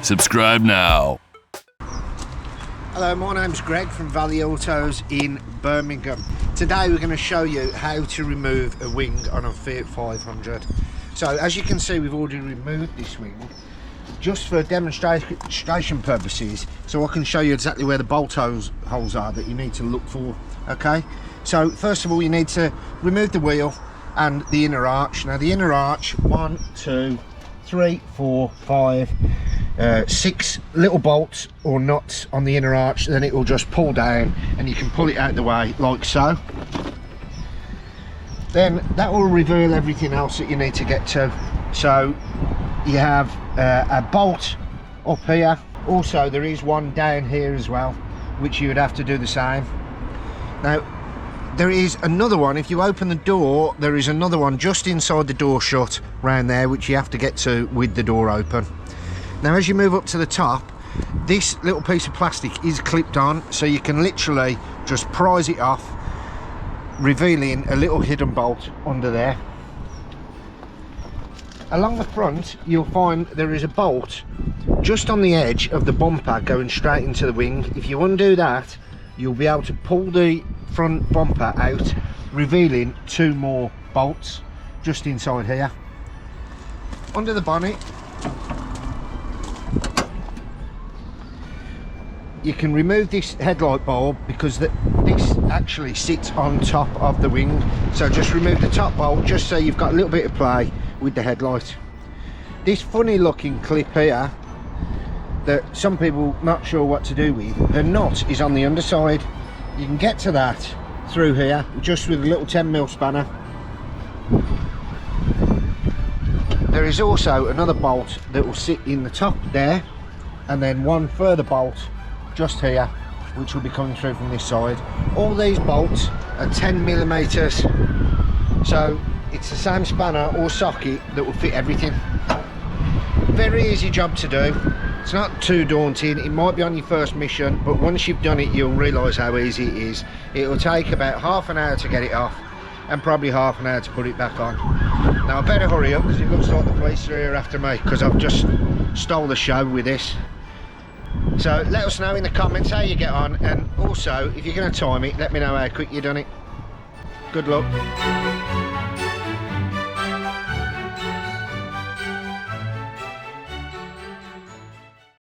Subscribe now. Hello, my name's Greg from Valley Autos in Birmingham. Today we're going to show you how to remove a wing on a Fiat 500. So as you can see, we've already removed this wing just for demonstration purposes, so I can show you exactly where the bolt holes are that you need to look for. Okay, so first of all you need to remove the wheel and the inner arch. Now the inner arch, 1, 2, 3, 4, 5, 6 little bolts or nuts on the inner arch, then it will just pull down and you can pull it out the way like so. Then that will reveal everything else that you need to get to. So you have a bolt up here, also there is one down here as well, which you would have to do the same. Now there is another one, if you open the door, there is another one just inside the door shut round there, which you have to get to with the door open. Now as you move up to the top, this little piece of plastic is clipped on, so you can literally just prise it off, revealing a little hidden bolt under there. Along the front you'll find there is a bolt just on the edge of the bumper going straight into the wing. If you undo that, you'll be able to pull the front bumper out, revealing 2 more bolts just inside here. Under the bonnet you can remove this headlight bulb because this actually sits on top of the wing, so just remove the top bolt just so you've got a little bit of play with the headlight. This funny looking clip here that some people not sure what to do with, the nut is on the underside. You can get to that through here just with a little 10mm spanner. There is also another bolt that will sit in the top there, and then one further bolt just here which will be coming through from this side. All these bolts are 10mm, so it's the same spanner or socket that will fit everything. Very easy job to do. It's not too daunting. It might be on your first mission, but once you've done it you'll realise how easy it is. It will take about half an hour to get it off and probably half an hour to put it back on. Now I better hurry up because it looks like the police are here after me because I've just stole the show with this. So let us know in the comments how you get on, and also if you're going to time it, let me know how quick you've done it. Good luck.